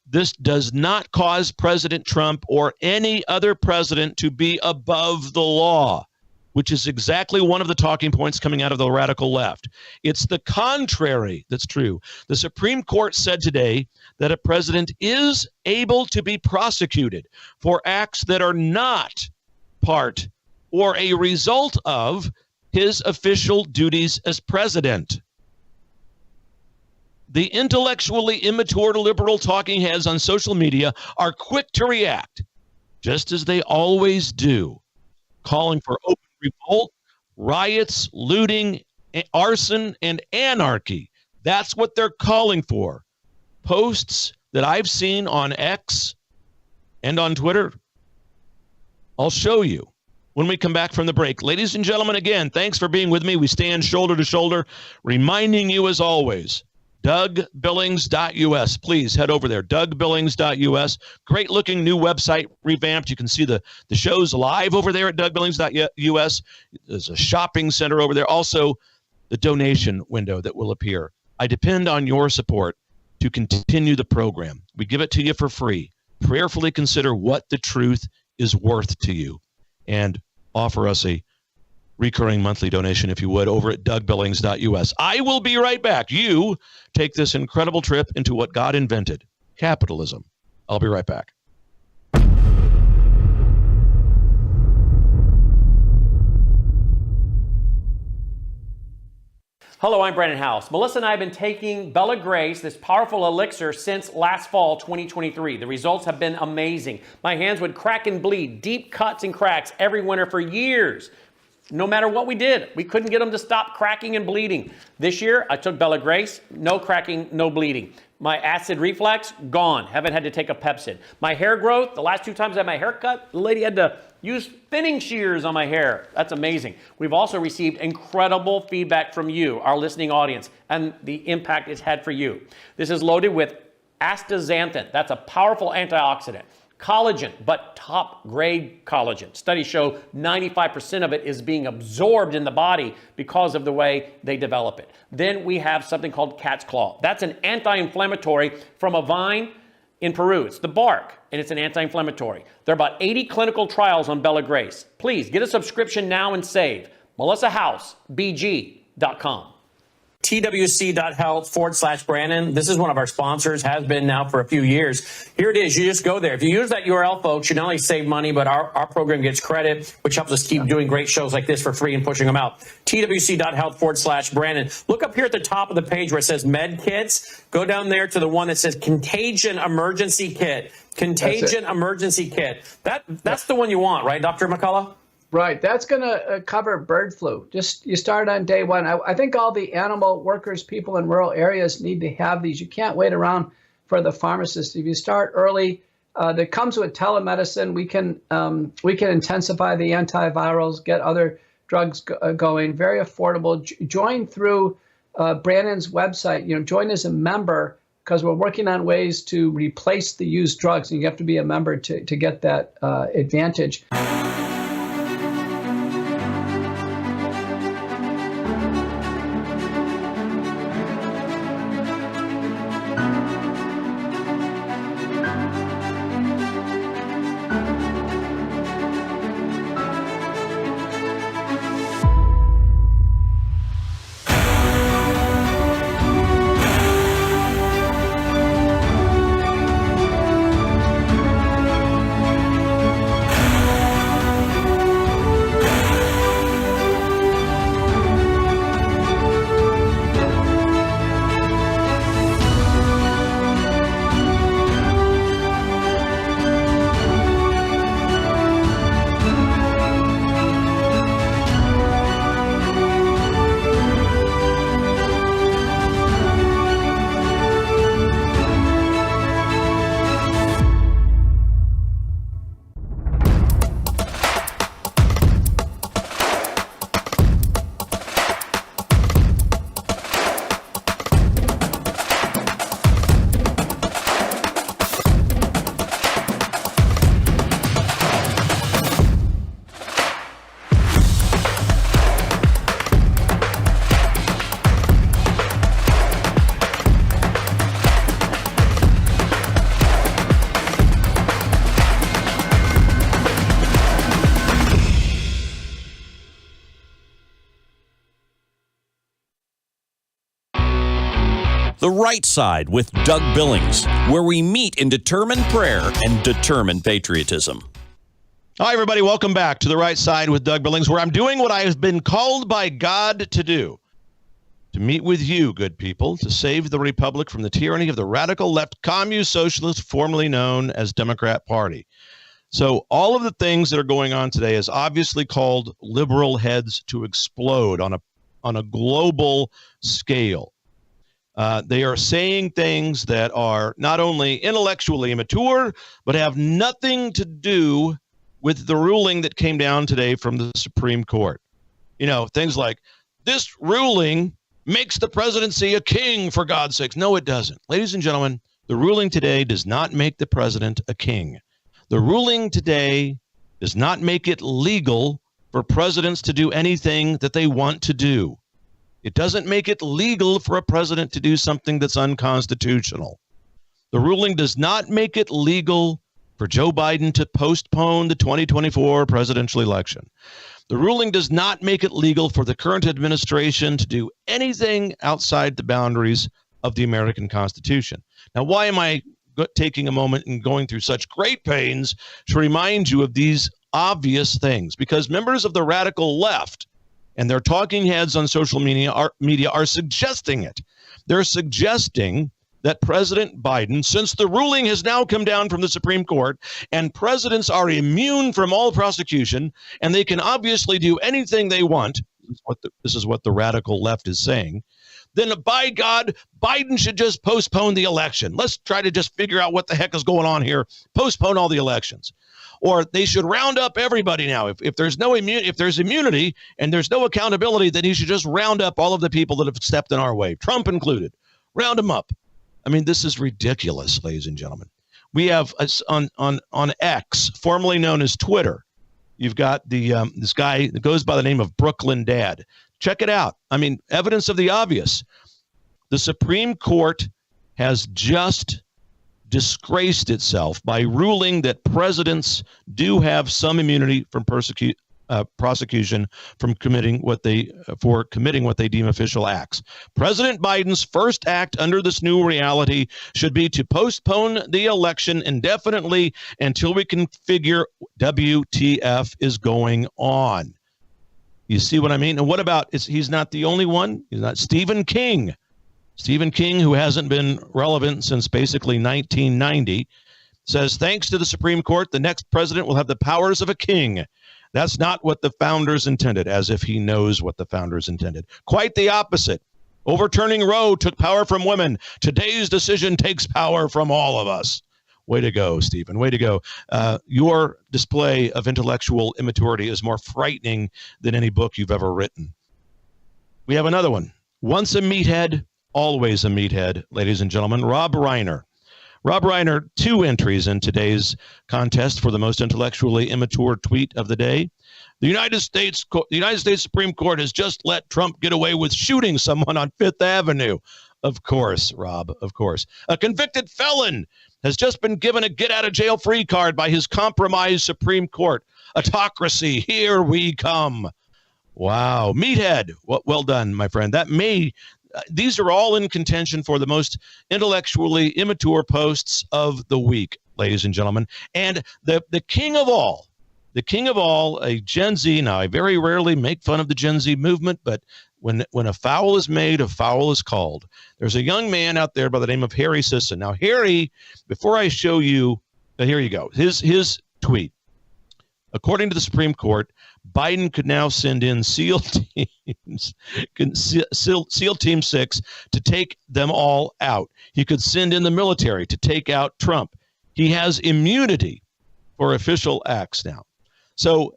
this does not cause President Trump or any other president to be above the law, which is exactly one of the talking points coming out of the radical left. It's the contrary that's true. The Supreme Court said today that a president is able to be prosecuted for acts that are not part or a result of his official duties as president. The intellectually immature liberal talking heads on social media are quick to react, just as they always do, calling for open revolt, riots, looting, arson, and anarchy. That's what they're calling for. Posts that I've seen on X and on Twitter, I'll show you when we come back from the break. Ladies and gentlemen, again, thanks for being with me. We stand shoulder to shoulder, reminding you as always, DougBillings.us. Please head over there, DougBillings.us. Great looking new website, revamped. You can see the shows live over there at DougBillings.us. There's a shopping center over there. Also, the donation window that will appear. I depend on your support to continue the program. We give it to you for free. Prayerfully consider what the truth is worth to you and offer us a recurring monthly donation, if you would, over at DougBillings.us. I will be right back. You take this incredible trip into what God invented, capitalism. I'll be right back. Hello, I'm Brandon House. Melissa and I have been taking Bella Grace, this powerful elixir, since last fall, 2023. The results have been amazing. My hands would crack and bleed, deep cuts and cracks every winter for years. No matter what we did, we couldn't get them to stop cracking and bleeding. This year, I took Bella Grace, no cracking, no bleeding. My acid reflux, gone. Haven't had to take a Pepcid. My hair growth, the last 2 times I had my hair cut, the lady had to use thinning shears on my hair. That's amazing. We've also received incredible feedback from you, our listening audience, and the impact it's had for you. This is loaded with astaxanthin. That's a powerful antioxidant. Collagen, but top grade collagen. Studies show 95% of it is being absorbed in the body because of the way they develop it. Then we have something called cat's claw. That's an anti-inflammatory from a vine in Peru. It's the bark, and it's an anti-inflammatory. There are about 80 clinical trials on Bella Grace. Please get a subscription now and save. MelissaHousebg.com. TWC.health/Brandon. This is one of our sponsors, has been now for a few years. Here it is. You just go there. If you use that URL, folks, you not only save money, but our program gets credit, which helps us keep doing great shows like this for free and pushing them out. TWC.health/Brandon. Look up here at the top of the page where it says Med Kits. Go down there to the one that says Contagion Emergency Kit. Contagion Emergency Kit. That's the one you want, right, Dr. McCullough? Right. That's going to cover bird flu. Just you start on day one. I think all the animal workers, people in rural areas need to have these. You can't wait around for the pharmacist. If you start early, that comes with telemedicine. We can intensify the antivirals, get other drugs going. Very affordable. Join through Brandon's website. Join as a member because we're working on ways to replace the used drugs, and you have to be a member to get that advantage. The Right Side with Doug Billings, where we meet in determined prayer and determined patriotism. Hi, everybody. Welcome back to The Right Side with Doug Billings, where I'm doing what I have been called by God to do. To meet with you, good people, to save the republic from the tyranny of the radical left communist socialist, formerly known as Democrat Party. So all of the things that are going on today is obviously called liberal heads to explode on a global scale. They are saying things that are not only intellectually immature, but have nothing to do with the ruling that came down today from the Supreme Court. Things like, this ruling makes the presidency a king, for God's sakes. No, it doesn't. Ladies and gentlemen, the ruling today does not make the president a king. The ruling today does not make it legal for presidents to do anything that they want to do. It doesn't make it legal for a president to do something that's unconstitutional. The ruling does not make it legal for Joe Biden to postpone the 2024 presidential election. The ruling does not make it legal for the current administration to do anything outside the boundaries of the American Constitution. Now, why am I taking a moment and going through such great pains to remind you of these obvious things? Because members of the radical left and their talking heads on social media are suggesting it. They're suggesting that President Biden, since the ruling has now come down from the Supreme Court and presidents are immune from all prosecution and they can obviously do anything they want, this is what the radical left is saying, then by God, Biden should just postpone the election. Let's try to just figure out what the heck is going on here. Postpone all the elections. Or they should round up everybody now. If there's immunity and there's no accountability, then he should just round up all of the people that have stepped in our way, Trump included. Round them up. I mean, this is ridiculous, ladies and gentlemen. We have on X, formerly known as Twitter, you've got the this guy that goes by the name of Brooklyn Dad. Check it out. I mean, evidence of the obvious. The Supreme Court has just disgraced itself by ruling that presidents do have some immunity from prosecution from committing what they deem official acts. President Biden's first act under this new reality should be to postpone the election indefinitely until we can figure WTF is going on. You see what I mean? And what about, he's not the only one. He's not Stephen King. Stephen King, who hasn't been relevant since basically 1990, says, thanks to the Supreme Court, the next president will have the powers of a king. That's not what the founders intended, as if he knows what the founders intended. Quite the opposite. Overturning Roe took power from women. Today's decision takes power from all of us. Way to go, Stephen. Way to go. Your display of intellectual immaturity is more frightening than any book you've ever written. We have another one. Once a meathead, always a meathead, ladies and gentlemen. Rob Reiner. Rob Reiner, 2 entries in today's contest for the most intellectually immature tweet of the day. The United States Supreme Court has just let Trump get away with shooting someone on Fifth Avenue. Of course, Rob, of course. A convicted felon has just been given a get-out-of-jail-free card by his compromised Supreme Court. Autocracy, here we come. Wow. Meathead. Well done, my friend. These are all in contention for the most intellectually immature posts of the week, ladies and gentlemen. And the king of all, a Gen Z. Now, I very rarely make fun of the Gen Z movement, but when a foul is made, a foul is called. There's a young man out there by the name of Harry Sisson. Now, Harry, before I show you, here you go, his tweet. According to the Supreme Court, Biden could now send in SEAL teams, SEAL Team 6 to take them all out. He could send in the military to take out Trump. He has immunity for official acts now. So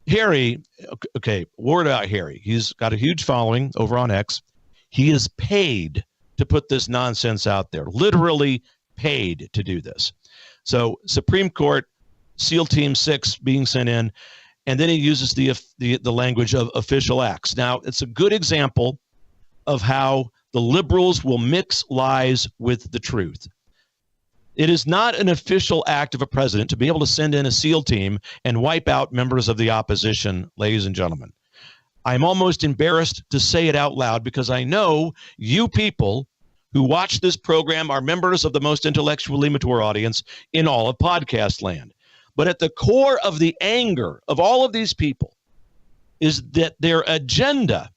Harry, okay, word about Harry. He's got a huge following over on X. He is paid to put this nonsense out there, literally paid to do this. So Supreme Court, SEAL Team 6 being sent in, and then he uses the language of official acts. Now, it's a good example of how the liberals will mix lies with the truth. It is not an official act of a president to be able to send in a SEAL team and wipe out members of the opposition, ladies and gentlemen. I'm almost embarrassed to say it out loud because I know you people who watch this program are members of the most intellectually mature audience in all of podcast land. But at the core of the anger of all of these people is that their agenda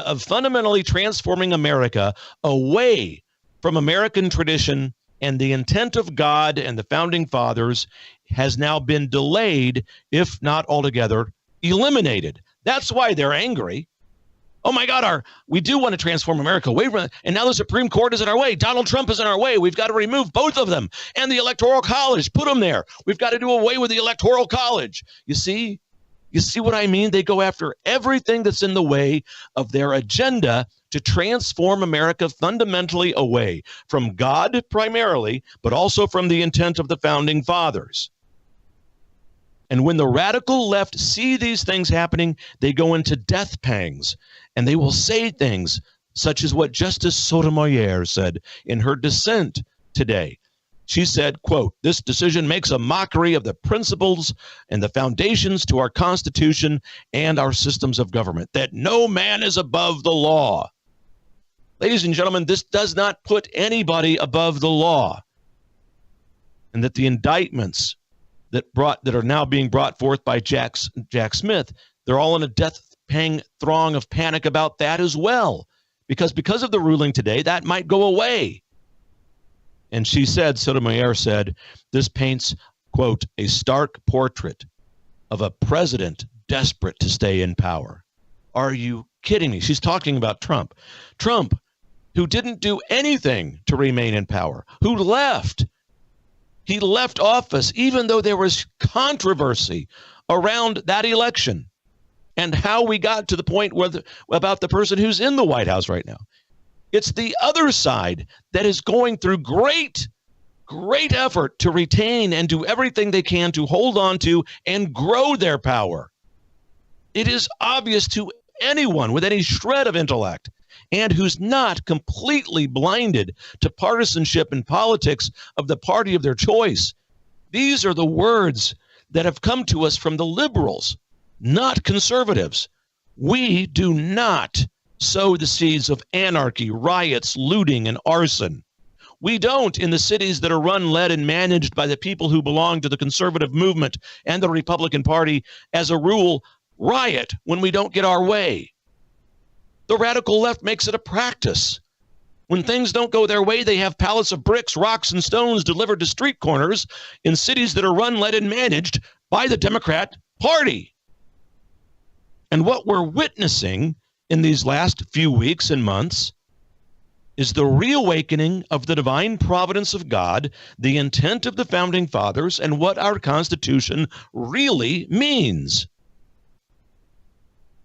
of fundamentally transforming America away from American tradition and the intent of God and the founding fathers has now been delayed, if not altogether eliminated. That's why they're angry. Oh my God, we do want to transform America away from it. And now the Supreme Court is in our way. Donald Trump is in our way. We've got to remove both of them. And the Electoral College, put them there. We've got to do away with the Electoral College. You see what I mean? They go after everything that's in the way of their agenda to transform America fundamentally away from God primarily, but also from the intent of the founding fathers. And when the radical left see these things happening, they go into death pangs. And they will say things such as what Justice Sotomayor said in her dissent today. She said, quote, "This decision makes a mockery of the principles and the foundations to our Constitution and our systems of government, that no man is above the law." Ladies and gentlemen, this does not put anybody above the law. And that the indictments that are now being brought forth by Jack Smith, they're all in a death throng of panic about that as well. Because of the ruling today, that might go away. And she said, Sotomayor said, this paints, quote, a stark portrait of a president desperate to stay in power. Are you kidding me? She's talking about Trump. Trump, who didn't do anything to remain in power, who left. He left office even though there was controversy around that election and how we got to the point about the person who's in the White House right now. It's the other side that is going through great effort to retain and do everything they can to hold on to and grow their power. It is obvious to anyone with any shred of intellect and who's not completely blinded to partisanship and politics of the party of their choice. These are the words that have come to us from the liberals, not conservatives. We do not sow the seeds of anarchy, riots, looting, and arson. We don't in the cities that are run, led, and managed by the people who belong to the conservative movement and the Republican Party, as a rule, riot when we don't get our way. The radical left makes it a practice. When things don't go their way, they have pallets of bricks, rocks, and stones delivered to street corners in cities that are run, led, and managed by the Democrat Party. And what we're witnessing in these last few weeks and months is the reawakening of the divine providence of God, the intent of the founding fathers, and what our Constitution really means.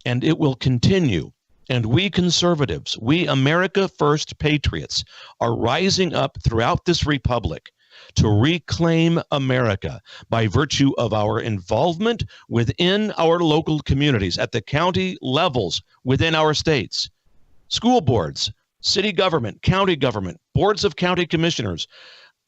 And it will continue. And we conservatives, we America First patriots, are rising up throughout this republic to reclaim America by virtue of our involvement within our local communities, at the county levels within our states, school boards, city government, county government, boards of county commissioners,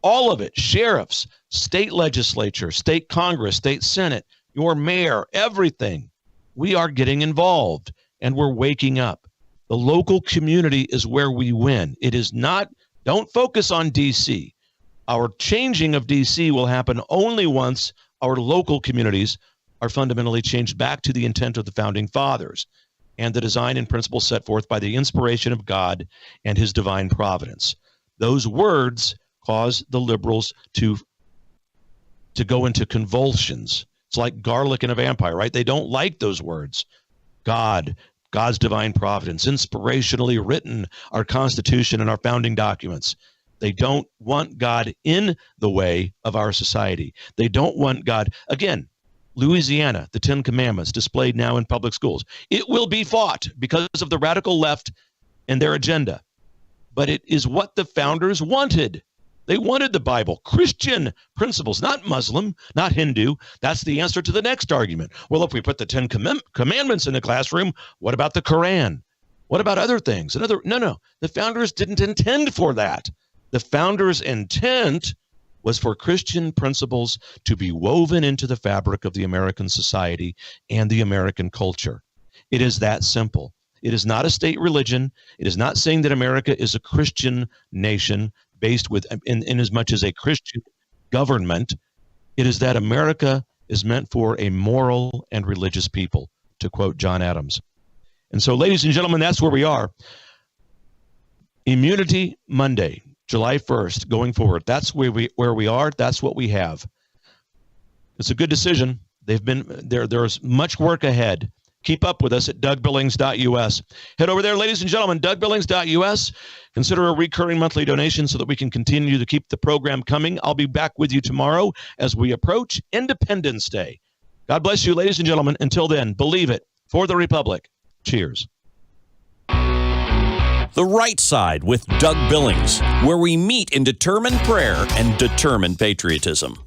all of it, sheriffs, state legislature, state Congress, state Senate, your mayor, everything. We are getting involved and we're waking up. The local community is where we win. It is not, don't focus on DC. Our changing of DC will happen only once our local communities are fundamentally changed back to the intent of the founding fathers and the design and principles set forth by the inspiration of God and his divine providence. Those words cause the liberals to go into convulsions. It's like garlic in a vampire, right? They don't like those words. God's divine providence, inspirationally written our Constitution and our founding documents. They don't want God in the way of our society. They don't want God. Again, Louisiana, the 10 Commandments displayed now in public schools. It will be fought because of the radical left and their agenda. But it is what the founders wanted. They wanted the Bible, Christian principles, not Muslim, not Hindu. That's the answer to the next argument. Well, if we put the 10 Commandments in the classroom, what about the Quran? What about other things? No. The founders didn't intend for that. The founders' intent was for Christian principles to be woven into the fabric of the American society and the American culture. It is that simple. It is not a state religion. It is not saying that America is a Christian nation based in as much as a Christian government. It is that America is meant for a moral and religious people, to quote John Adams. And so, ladies and gentlemen, that's where we are. Immunity Monday, July 1st, going forward. That's where we are. That's what we have. It's a good decision. There's much work ahead. Keep up with us at DougBillings.us. Head over there, ladies and gentlemen, DougBillings.us. Consider a recurring monthly donation so that we can continue to keep the program coming. I'll be back with you tomorrow as we approach Independence Day. God bless you, ladies and gentlemen. Until then, believe it. For the Republic. Cheers. The Right Side with Doug Billings, where we meet in determined prayer and determined patriotism.